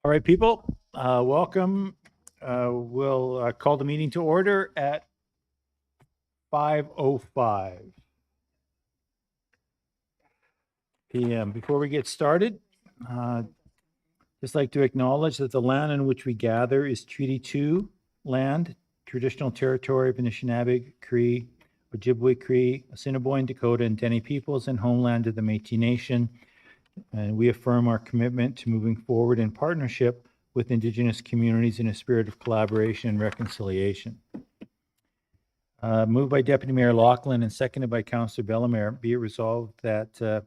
All right, people, welcome. We'll call the meeting to order at 5:05 p.m. Before we get started, uh, just like to acknowledge that the land in which we gather is Treaty 2 land, traditional territory of Anishinaabe, Cree, Ojibwe Cree, Assiniboine, Dakota, and Dene peoples, and homeland of the Métis Nation. And we affirm our commitment to moving forward in partnership with Indigenous communities in a spirit of collaboration and reconciliation. Moved by Deputy Mayor Lachlan and seconded by Councillor Bellemare. Be it resolved that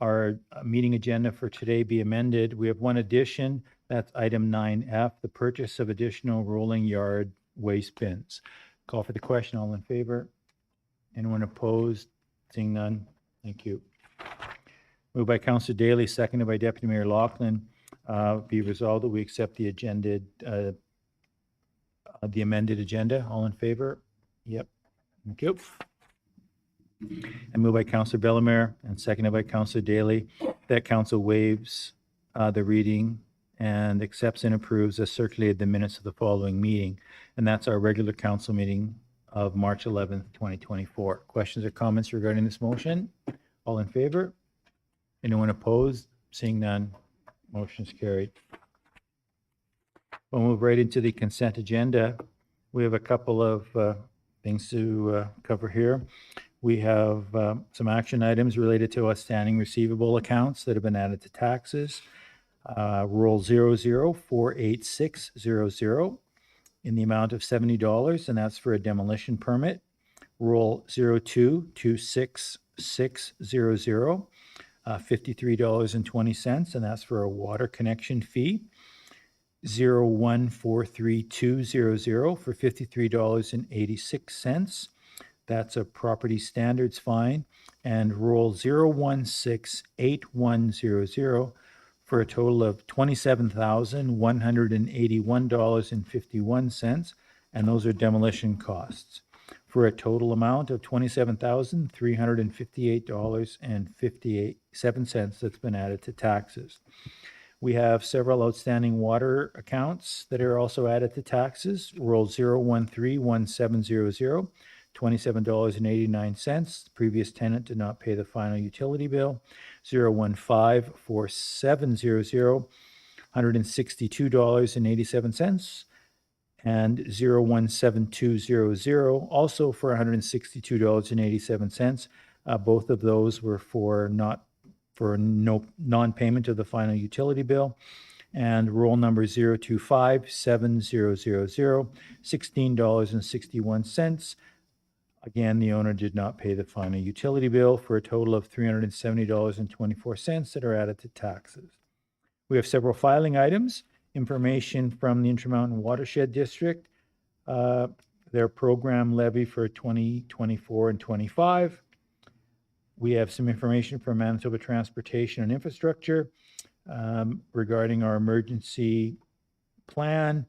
our meeting agenda for today be amended. We have one addition. That's item 9F, the purchase of additional rolling yard waste bins. Call for the question. All in favor? Anyone opposed? Seeing none. Thank you. Moved by Councillor Daly, seconded by Deputy Mayor Lachlan. Be resolved that we accept the agenda, the amended agenda. All in favor? Yep. Thank you. And moved by Councillor Bellemare and seconded by Councillor Daly that council waives the reading and accepts and approves as circulated the minutes of the following meeting. And that's our regular council meeting of March 11th, 2024. Questions or comments regarding this motion? All in favor? Anyone opposed? Seeing none, motion is carried. We'll move right into the consent agenda. We have a couple of things to cover here. We have some action items related to outstanding receivable accounts that have been added to taxes. Roll 00-48600 in the amount of $70, and that's for a demolition permit. Roll 02-26600. $53.20, and that's for a water connection fee. 01-43200 for $53.86. That's a property standards fine. And roll 0168100 for a total of $27,181.51, and those are demolition costs, for a total amount of $27,358.57 that's been added to taxes. We have several outstanding water accounts that are also added to taxes. Roll 0131700, $27.89. The previous tenant did not pay the final utility bill. 0154700, $162.87. And 017200, also for $162.87. Both of those were for no non-payment of the final utility bill. And roll number 025700, $16.61. Again, the owner did not pay the final utility bill, for a total of $370.24 that are added to taxes. We have several filing items. Information from the Intermountain Watershed District, their program levy for 2024 and 25. We have some information from Manitoba Transportation and Infrastructure regarding our emergency plan,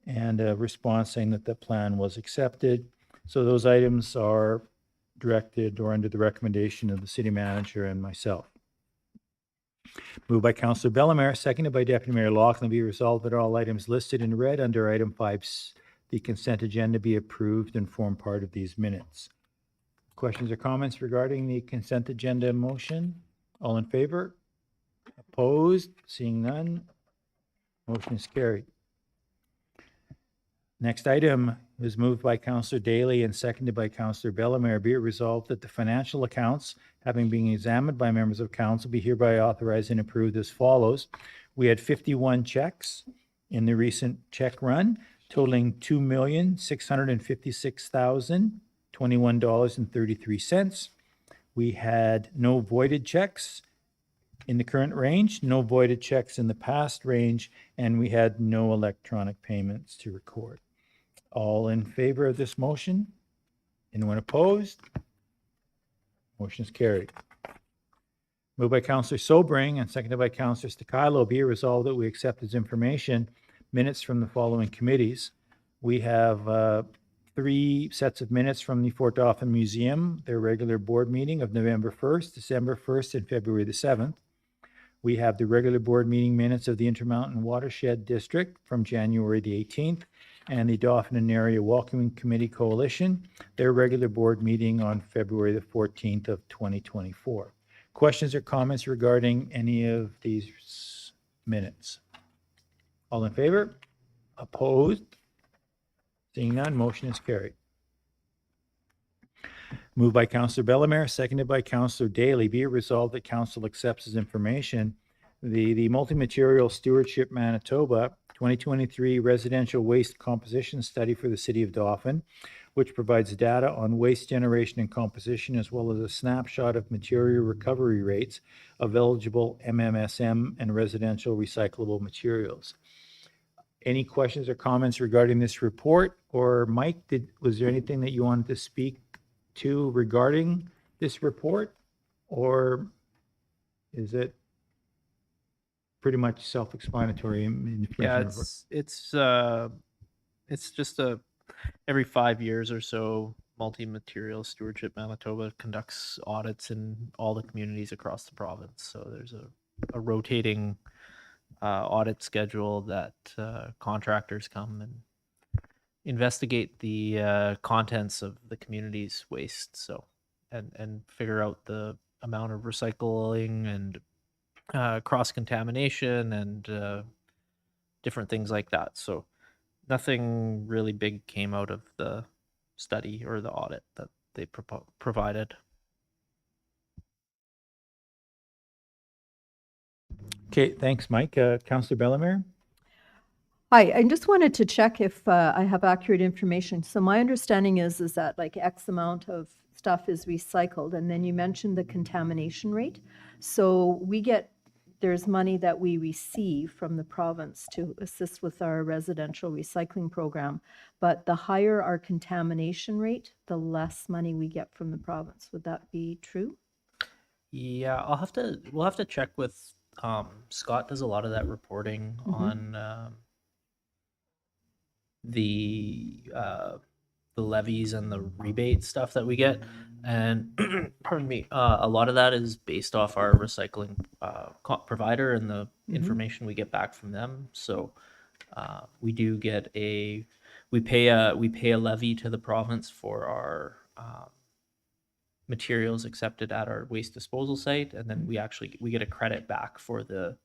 and a response saying that the plan was accepted. So those items are directed or under the recommendation of the city manager and myself. Moved by Councillor Bellemare, seconded by Deputy Mayor Lachlan. Be resolved that all items listed in red under item 5, the consent agenda, be approved and form part of these minutes. Questions or comments regarding the consent agenda motion? All in favor? Opposed? Seeing none, motion is carried. Next item is moved by Councillor Daly and seconded by Councillor Bellemare. Be it resolved that the financial accounts, having been examined by members of council, be hereby authorized and approved as follows. We had 51 checks in the recent check run, totaling $2,656,021.33. We had no voided checks in the current range, no voided checks in the past range, and we had no electronic payments to record. All in favor of this motion? Anyone opposed? Motion is carried. Moved by Councillor Sobring and seconded by Councillor Stakilo. Be it resolved that we accept as information minutes from the following committees. We have 3 sets of minutes from the Fort Dauphin Museum, their regular board meeting of November 1st, December 1st, and February the 7th. We have the regular board meeting minutes of the Intermountain Watershed District from January the 18th and the Dauphin and Area Welcoming Committee Coalition, their regular board meeting on February the 14th of 2024. Questions or comments regarding any of these minutes? All in favor? Opposed? Seeing none, motion is carried. Moved by Councillor Bellemare, seconded by Councillor Daly. Be it resolved that Council accepts as information the Multi-Material Stewardship Manitoba 2023 Residential Waste Composition Study for the City of Dauphin, which provides data on waste generation and composition, as well as a snapshot of material recovery rates of eligible MMSM and residential recyclable materials. Any questions or comments regarding this report? Or Mike, was there anything that you wanted to speak to regarding this report? Or is it pretty much self-explanatory? Yeah, it's just every 5 years or so, Multi-Material Stewardship Manitoba conducts audits in all the communities across the province. So there's a rotating audit schedule that contractors come and investigate the contents of the community's waste. So and figure out the amount of recycling and cross-contamination and different things like that. So nothing really big came out of the study or the audit that they provided. Okay, thanks, Mike. Councillor Bellemare? Hi, I just wanted to check if I have accurate information. So my understanding is that like X amount of stuff is recycled, and then you mentioned the contamination rate. So there's money that we receive from the province to assist with our residential recycling program, but the higher our contamination rate, the less money we get from the province. Would that be true? Yeah, we'll have to check with Scott. Does a lot of that reporting on the levies and the rebate stuff that we get, and pardon me, a lot of that is based off our recycling provider and the information we get back from them. So we do get we pay a levy to the province for our materials accepted at our waste disposal site, and then we get a credit back for the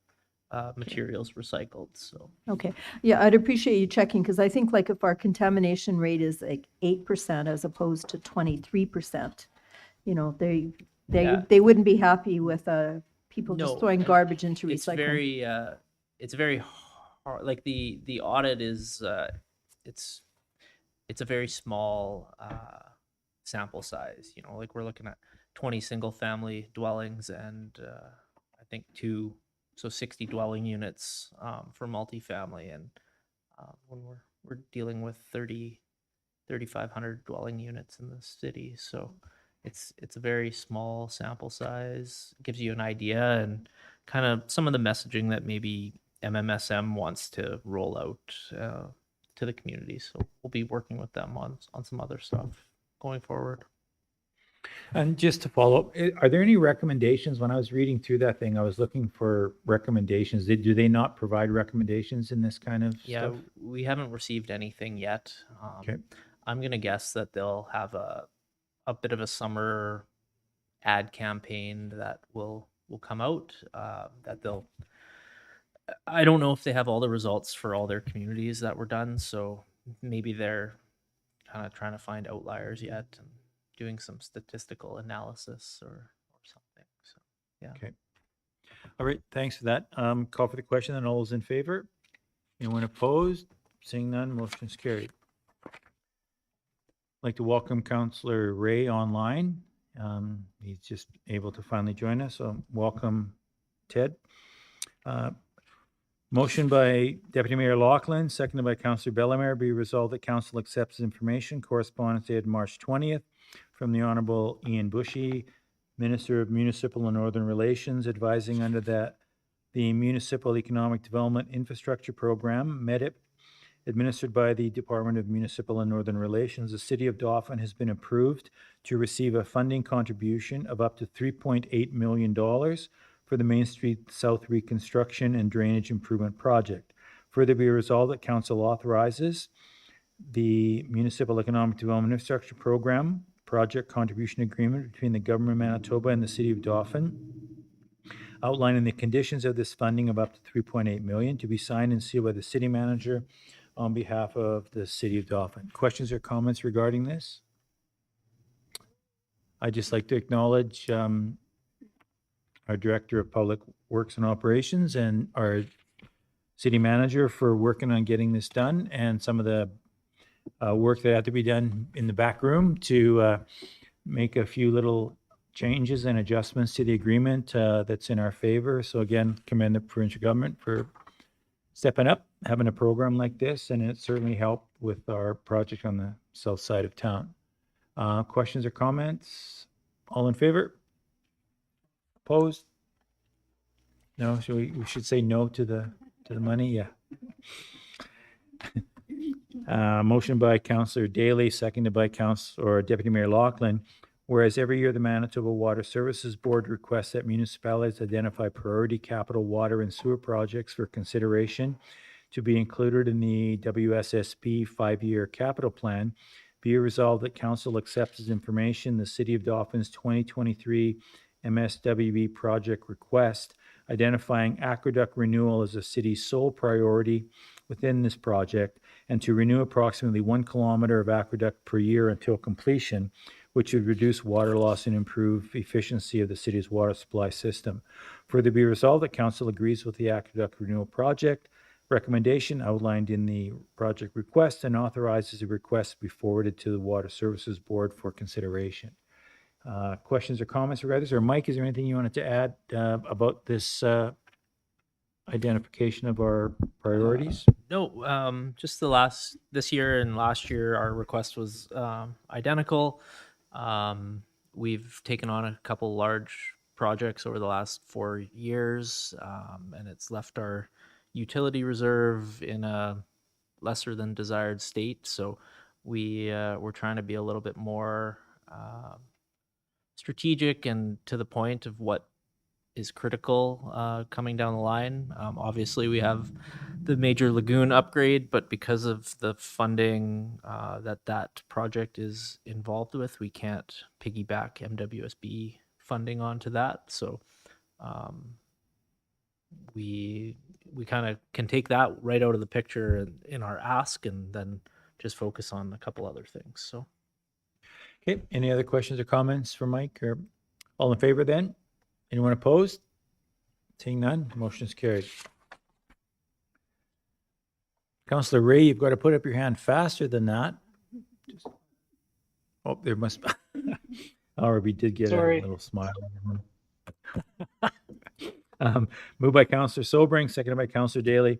materials recycled. So okay, yeah, I'd appreciate you checking, because I think like if our contamination rate is like 8% as opposed to 23%, you know, they wouldn't be happy with people just throwing garbage into recycling. It's very hard. Like the audit is it's a very small sample size. You know, like we're looking at 20 single family dwellings and I think 60 dwelling units for multifamily, and when we're dealing with 3,500 dwelling units in the city, so it's a very small sample size. It gives you an idea and kind of some of the messaging that maybe MMSM wants to roll out to the community. So we'll be working with them on some other stuff going forward. And just to follow up, are there any recommendations? When I was reading through that thing, I was looking for recommendations. Do they not provide recommendations in this kind of stuff? We haven't received anything yet. Okay. I'm going to guess that they'll have a bit of a summer ad campaign that will come out. I don't know if they have all the results for all their communities that were done, so maybe they're kind of trying to find outliers yet and doing some statistical analysis or something. So yeah. Okay. All right. Thanks for that. Call for the question, and all those in favor? Anyone opposed? Seeing none, motion is carried. I'd like to welcome Councillor Ray online. He's just able to finally join us. So welcome, Ted. Motion by Deputy Mayor Laughlin, seconded by Councillor Bellemare, be resolved that Council accepts information, correspondence dated March 20th, from the Honourable Ian Bushy, Minister of Municipal and Northern Relations, advising under the Municipal Economic Development Infrastructure Program, MEDIP, administered by the Department of Municipal and Northern Relations. The City of Dauphin has been approved to receive a funding contribution of up to $3.8 million for the Main Street South Reconstruction and Drainage Improvement Project. Further be resolved that council authorizes the Municipal Economic Development Infrastructure Program Project Contribution Agreement between the Government of Manitoba and the City of Dauphin, outlining the conditions of this funding of up to $3.8 million to be signed and sealed by the city manager on behalf of the City of Dauphin. Questions or comments regarding this? I'd just like to acknowledge our Director of Public Works and Operations and our city manager for working on getting this done, and some of the work that had to be done in the back room to make a few little changes and adjustments to the agreement that's in our favor. So again, commend the provincial government for stepping up, having a program like this, and it certainly helped with our project on the south side of town. Questions or comments? All in favor? Opposed? No, so we should say no to the money, yeah. Motion by Councillor Daly, seconded by Councillor Deputy Mayor Laughlin. Whereas every year the Manitoba Water Services Board requests that municipalities identify priority capital water and sewer projects for consideration to be included in the WSSP 5-year capital plan, be it resolved that Council accepts as information the City of Dauphin's 2023 MSWB project request identifying aqueduct renewal as the city's sole priority within this project, and to renew approximately 1 kilometer of aqueduct per year until completion, which would reduce water loss and improve efficiency of the city's water supply system. Further be resolved that Council agrees with the aqueduct renewal project recommendation outlined in the project request and authorizes the request to be forwarded to the Water Services Board for consideration. Questions or comments regarding this? Or Mike, is there anything you wanted to add about this identification of our priorities? No, just this year and last year, our request was identical. We've taken on a couple large projects over the last 4 years, and it's left our utility reserve in a lesser than desired state. So we're trying to be a little bit more strategic and to the point of what is critical coming down the line. Obviously, we have the major lagoon upgrade, but because of the funding that project is involved with, we can't piggyback MWSB funding onto that. So we kind of can take that right out of the picture in our ask, and then just focus on a couple other things. So. Okay, any other questions or comments for Mike? Or all in favor then? Anyone opposed? Seeing none, motion is carried. Councillor Ray, you've got to put up your hand faster than that. Oh, there must be. Oh, we did get a little smile. Moved by Councillor Sobring, seconded by Councillor Daly.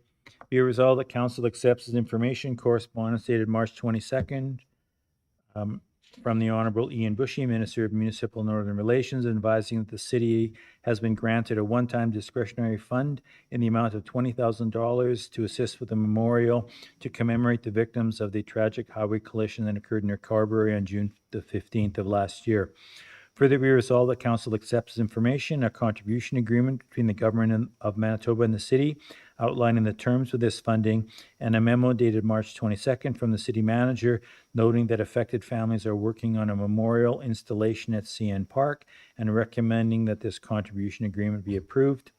Be it resolved that Council accepts as information correspondence dated March 22nd from the Honourable Ian Bushy, Minister of Municipal Northern Relations, advising that the city has been granted a one-time discretionary fund in the amount of $20,000 to assist with a memorial to commemorate the victims of the tragic highway collision that occurred near Carberry on June the 15th of last year. Further be resolved that Council accepts as information a contribution agreement between the Government of Manitoba and the City outlining the terms of this funding, and a memo dated March 22nd from the City Manager noting that affected families are working on a memorial installation at CN Park and recommending that this contribution agreement be approved.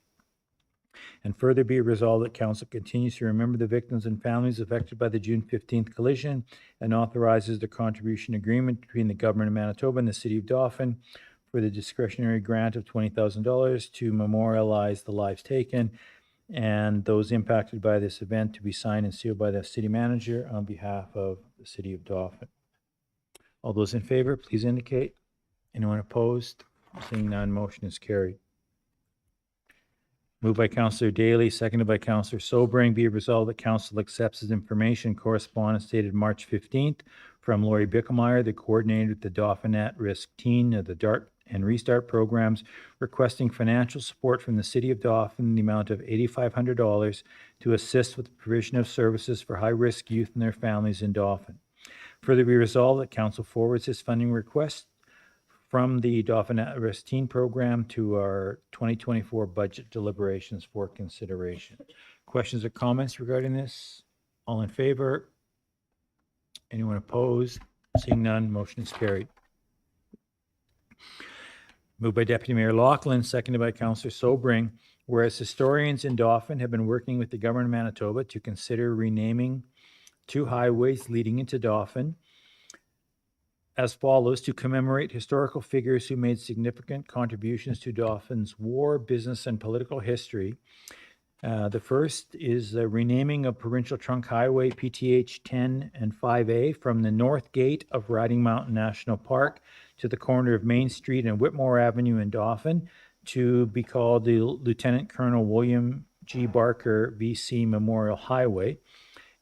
And further be resolved that Council continues to remember the victims and families affected by the June 15th collision and authorizes the contribution agreement between the Government of Manitoba and the City of Dauphin for the discretionary grant of $20,000 to memorialize the lives taken and those impacted by this event to be signed and sealed by the City Manager on behalf of the City of Dauphin. All those in favor, please indicate. Anyone opposed? Seeing none, motion is carried. Moved by Councillor Daly, seconded by Councillor Sobring. Be it resolved that Council accepts as information correspondence dated March 15th from Lori Bickelmeyer, the coordinator at the Dauphin at-risk teen of the DART and Restart programs, requesting financial support from the City of Dauphin in the amount of $8,500 to assist with the provision of services for high-risk youth and their families in Dauphin. Further be resolved that Council forwards this funding request from the Dauphin at-risk teen program to our 2024 budget deliberations for consideration. Questions or comments regarding this? All in favor? Anyone opposed? Seeing none, motion is carried. Moved by Deputy Mayor Loughlin, seconded by Councillor Sobring. Whereas historians in Dauphin have been working with the government of Manitoba to consider renaming 2 highways leading into Dauphin as follows: to commemorate historical figures who made significant contributions to Dauphin's war, business, and political history. The first is the renaming of Provincial Trunk Highway PTH 10 and 5A from the north gate of Riding Mountain National Park to the corner of Main Street and Whitmore Avenue in Dauphin to be called the Lieutenant Colonel William G. Barker VC Memorial Highway.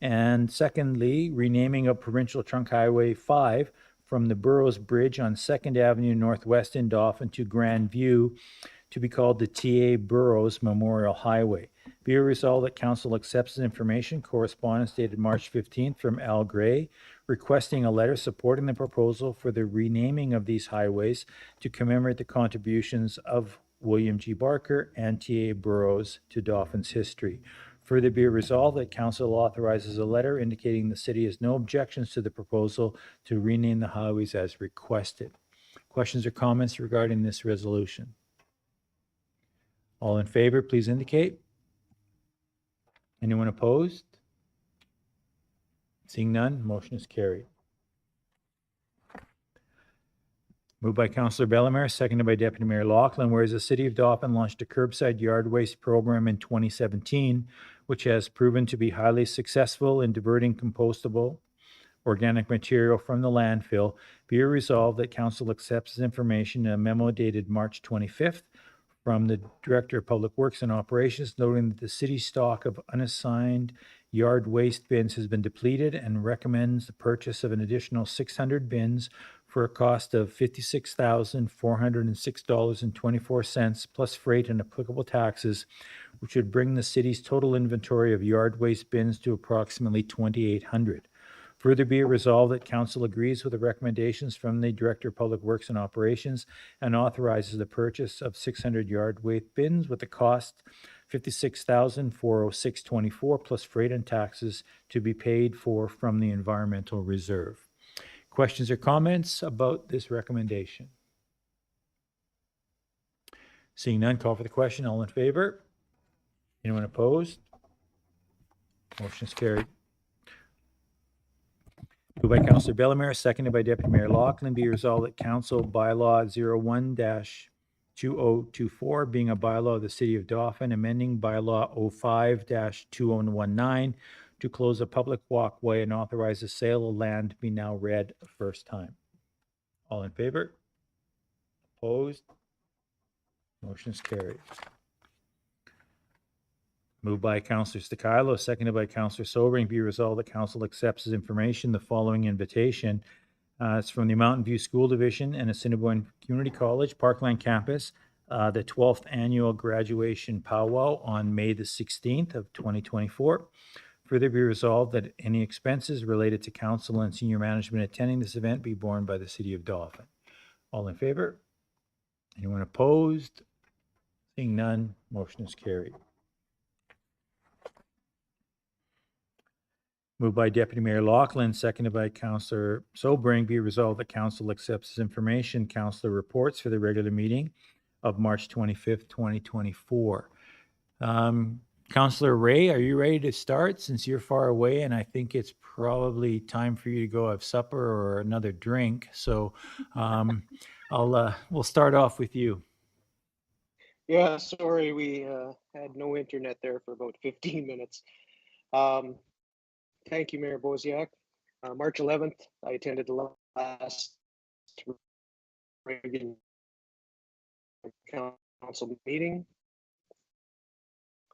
And secondly, renaming of Provincial Trunk Highway 5 from the Burroughs Bridge on 2nd Avenue Northwest in Dauphin to Grand View to be called the T.A. Burroughs Memorial Highway. Be it resolved that Council accepts the information correspondence dated March 15th from Al Gray, requesting a letter supporting the proposal for the renaming of these highways to commemorate the contributions of William G. Barker and T.A. Burroughs to Dauphin's history. Further be it resolved that Council authorizes a letter indicating the city has no objections to the proposal to rename the highways as requested. Questions or comments regarding this resolution? All in favor, please indicate. Anyone opposed? Seeing none, motion is carried. Moved by Councillor Bellemare, seconded by Deputy Mayor Loughlin. Whereas the City of Dauphin launched a curbside yard waste program in 2017, which has proven to be highly successful in diverting compostable organic material from the landfill, be it resolved that Council accepts this information in a memo dated March 25th from the Director of Public Works and Operations, noting that the city's stock of unassigned yard waste bins has been depleted and recommends the purchase of an additional 600 bins for a cost of $56,406.24 plus freight and applicable taxes, which would bring the city's total inventory of yard waste bins to approximately 2,800. Further be it resolved that Council agrees with the recommendations from the Director of Public Works and Operations and authorizes the purchase of 600 yard waste bins with the cost $56,406.24 plus freight and taxes to be paid for from the Environmental Reserve. Questions or comments about this recommendation? Seeing none, call for the question. All in favor? Anyone opposed? Motion is carried. Moved by Councillor Bellemare, seconded by Deputy Mayor Loughlin. Be resolved that Council Bylaw 01-2024, being a bylaw of the City of Dauphin, amending Bylaw 05-2019 to close a public walkway and authorize the sale of land be now read a first time. All in favor? Opposed? Motion is carried. Moved by Councillor Stakilo, seconded by Councillor Sobering. Be resolved that Council accepts as information the following invitation. It's from the Mountain View School Division and Assiniboine Community College, Parkland Campus, the 12th Annual Graduation Powwow on May the 16th of 2024. Further be resolved that any expenses related to Council and senior management attending this event be borne by the City of Dauphin. All in favor? Anyone opposed? Seeing none, motion is carried. Moved by Deputy Mayor Loughlin, seconded by Councillor Sobering. Be resolved that Council accepts this information. Councillor reports for the regular meeting of March 25th, 2024. Councillor Ray, are you ready to start since you're far away? And I think it's probably time for you to go have supper or another drink. So we'll start off with you. Yeah, sorry, we had no internet there for about 15 minutes. Thank you, Mayor Boziak. March 11th, I attended the last regular council meeting.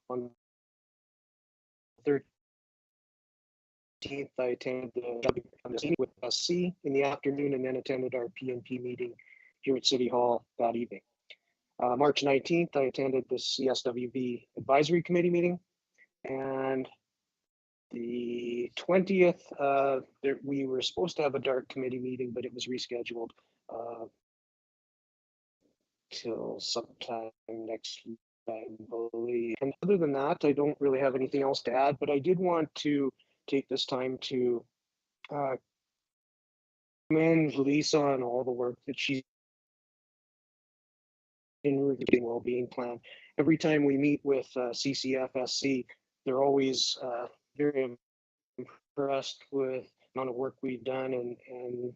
On the 13th, I attended the meeting with SC in the afternoon and then attended our PNP meeting here at City Hall that evening. March 19th, I attended the CSWB Advisory Committee meeting, and the 20th, we were supposed to have a dark committee meeting, but it was rescheduled till sometime next week, I believe. And other than that, I don't really have anything else to add, but I did want to take this time to commend Lisa on all the work that she's in reviewing well-being plan. Every time we meet with CCFSC, they're always very impressed with the amount of work we've done and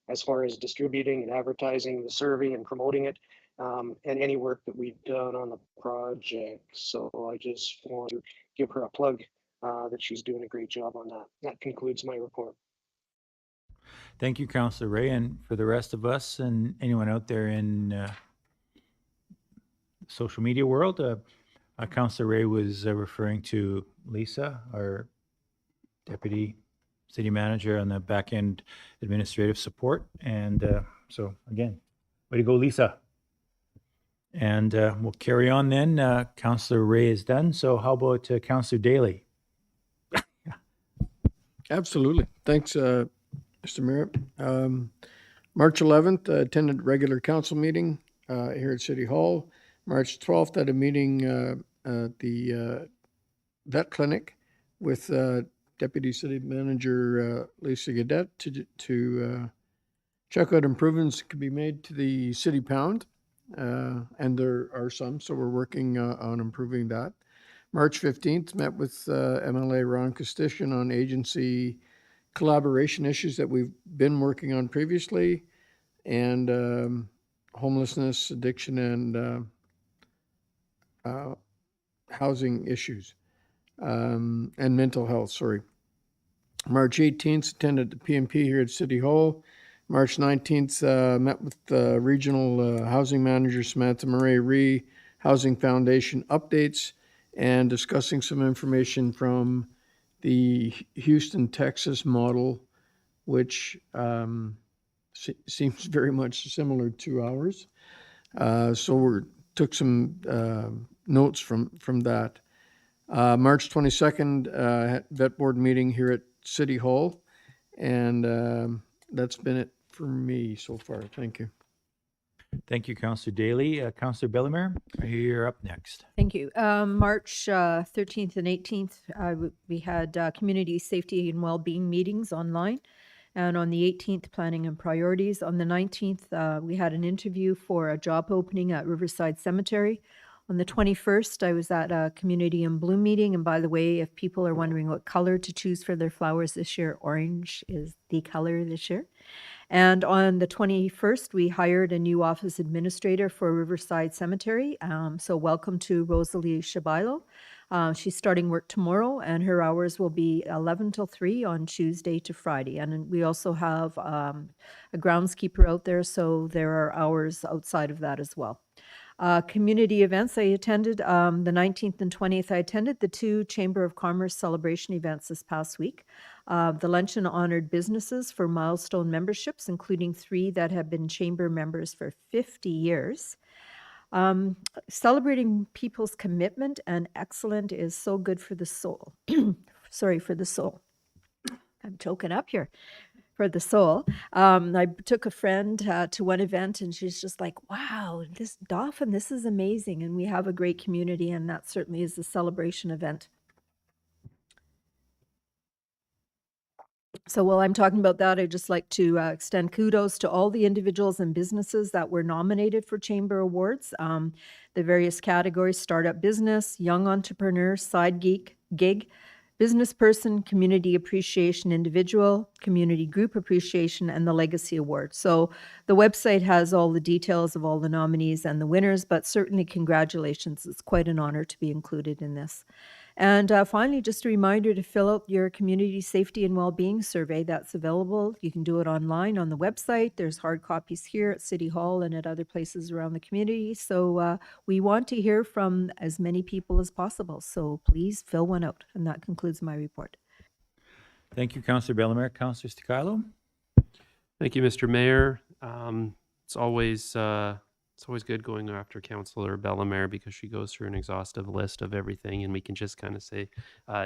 as far as distributing and advertising the survey and promoting it, and any work that we've done on the project. So I just want to give her a plug that she's doing a great job on that. That concludes my report. Thank you, Councillor Ray. And for the rest of us and anyone out there in social media world, Councillor Ray was referring to Lisa, our Deputy City Manager on the back end administrative support. And so again, way to go, Lisa. And we'll carry on then. Councillor Ray is done. So how about Councillor Daly? Absolutely. Thanks, Mr. Mayor. March 11th, attended regular council meeting here at City Hall. March 12th, at a meeting at the vet clinic with Deputy City Manager Lisa Gadet to check out improvements that could be made to the city pound. And there are some, so we're working on improving that. March 15th, met with MLA Ron Costician on agency collaboration issues that we've been working on previously, and homelessness, addiction, and housing issues, and mental health, sorry. March 18th, attended the PMP here at City Hall. March 19th, met with Regional Housing Manager Samantha Murray Housing Foundation updates and discussing some information from the Houston, Texas model, which seems very much similar to ours. So we took some notes from that. March 22nd, vet board meeting here at City Hall, and that's been it for me so far. Thank you. Thank you, Councillor Daly. Councillor Bellemare, you're up next. Thank you. March 13th and 18th, we had community safety and well-being meetings online. And on the 18th, planning and priorities. On the 19th, we had an interview for a job opening at Riverside Cemetery. On the 21st, I was at a Community in Bloom meeting. And by the way, if people are wondering what color to choose for their flowers this year, orange is the color this year. And on the 21st, we hired a new office administrator for Riverside Cemetery. So welcome to Rosalie Shabilo. She's starting work tomorrow, and her hours will be 11 till 3 on Tuesday to Friday. And we also have a groundskeeper out there, so there are hours outside of that as well. Community events I attended, the 19th and 20th, I attended the 2 Chamber of Commerce celebration events this past week. The luncheon honored businesses for milestone memberships, including 3 that have been chamber members for 50 years. Celebrating people's commitment and excellence is so good for the soul. Sorry, for the soul. I'm choking up here. For the soul. I took a friend to one event, and she's just like, wow, this Dauphin, this is amazing. And we have a great community, and that certainly is a celebration event. So while I'm talking about that, I'd just like to extend kudos to all the individuals and businesses that were nominated for Chamber Awards. The various categories: startup business, young entrepreneur, side gig, business person, community appreciation individual, community group appreciation, and the Legacy Award. So the website has all the details of all the nominees and the winners, but certainly congratulations. It's quite an honor to be included in this. And finally, just a reminder to fill out your community safety and well-being survey. That's available. You can do it online on the website. There's hard copies here at City Hall and at other places around the community. So we want to hear from as many people as possible. So please fill one out. And that concludes my report. Thank you, Councillor Bellemare. Councillor Sticalo? Thank you, Mr. Mayor. It's always good going after Councillor Bellemare because she goes through an exhaustive list of everything, and we can just kind of say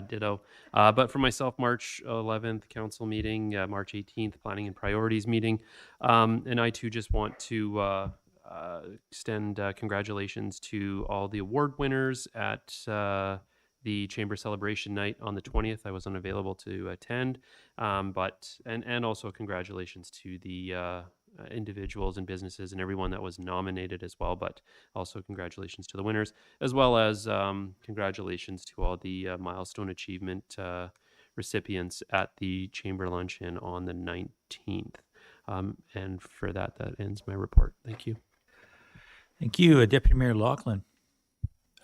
ditto. But for myself, March 11th, council meeting, March 18th, planning and priorities meeting. And I too just want to extend congratulations to all the award winners at the Chamber Celebration Night on the 20th. I was unavailable to attend, and also congratulations to the individuals and businesses and everyone that was nominated as well. But also congratulations to the winners, as well as congratulations to all the milestone achievement recipients at the Chamber Luncheon on the 19th. And for that ends my report. Thank you. Thank you. Deputy Mayor Lachlan.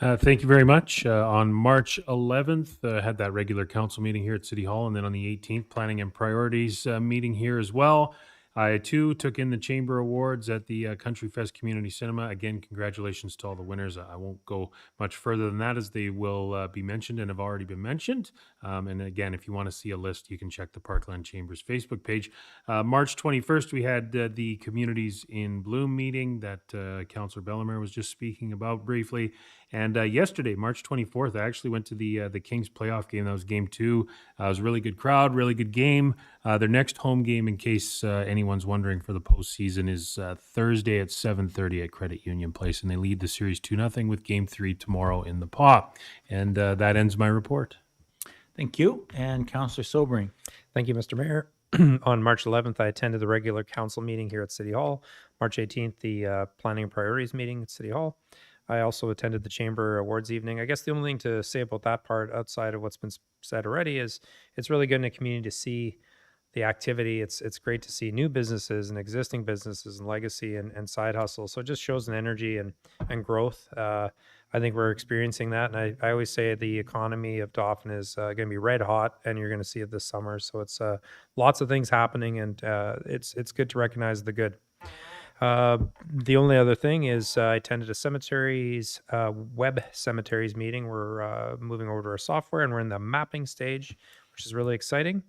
Thank you very much. On March 11th, had that regular council meeting here at City Hall, and then on the 18th, Planning and Priorities meeting here as well. I, too, took in the Chamber Awards at the Country Fest Community Cinema. Again, congratulations to all the winners. I won't go much further than that, as they will be mentioned and have already been mentioned. And again, if you want to see a list, you can check the Parkland Chamber's Facebook page. March 21st, we had the Communities in Bloom meeting that Councillor Bellemare was just speaking about briefly. And yesterday, March 24th, I actually went to the Kings playoff game. That was game 2. It was a really good crowd, really good game. Their next home game, in case anyone's wondering, for the postseason is Thursday at 7:30 at Credit Union Place, and they lead the series 2-0 with game 3 tomorrow in the PAW. And that ends my report. Thank you. And Councillor Sobering. Thank you, Mr. Mayor. On March 11th, I attended the regular council meeting here at City Hall. March 18th, the Planning and Priorities meeting at City Hall. I also attended the Chamber Awards evening. I guess the only thing to say about that part, outside of what's been said already, is it's really good in the community to see the activity. It's great to see new businesses and existing businesses and legacy and side hustles. So it just shows an energy and growth. I think we're experiencing that. And I always say the economy of Dauphin is going to be red hot, and you're going to see it this summer. So it's lots of things happening, and it's good to recognize the good. The only other thing is I attended a cemeteries, web cemeteries meeting. We're moving over to our software, and we're in the mapping stage, which is really exciting.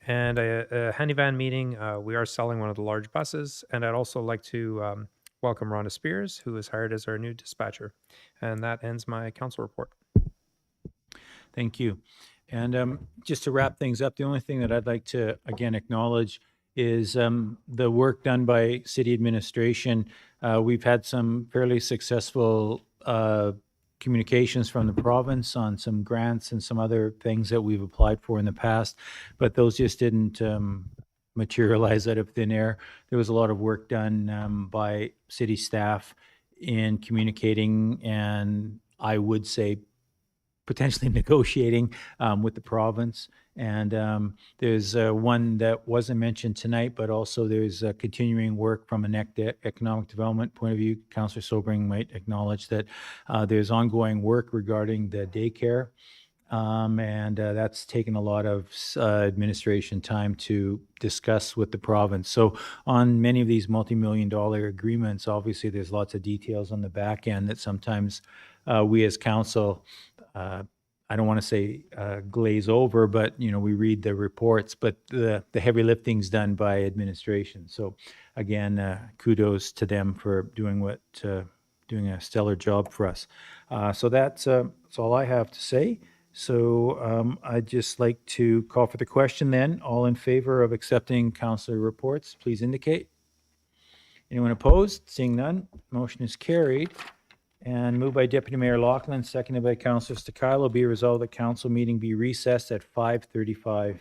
And a handyvan meeting. We are selling one of the large buses, and I'd also like to welcome Rhonda Spears, who is hired as our new dispatcher. And that ends my council report. Thank you. And just to wrap things up, the only thing that I'd like to, again, acknowledge is the work done by city administration. We've had some fairly successful communications from the province on some grants and some other things that we've applied for in the past, but those just didn't materialize out of thin air. There was a lot of work done by city staff in communicating, and I would say potentially negotiating with the province. And there's one that wasn't mentioned tonight, but also there's continuing work from an economic development point of view. Councillor Sobering might acknowledge that there's ongoing work regarding the daycare, and that's taken a lot of administration time to discuss with the province. So on many of these multi-million-dollar agreements, obviously there's lots of details on the back end that sometimes we as council, I don't want to say glaze over, but we read the reports, but the heavy lifting's done by administration. So again, kudos to them for doing a stellar job for us. So that's all I have to say. So I'd just like to call for the question then. All in favor of accepting councillor reports, please indicate. Anyone opposed? Seeing none, motion is carried. And moved by Deputy Mayor Lachlan, seconded by Councillor Stakilo, be resolved that council meeting be recessed at 5:35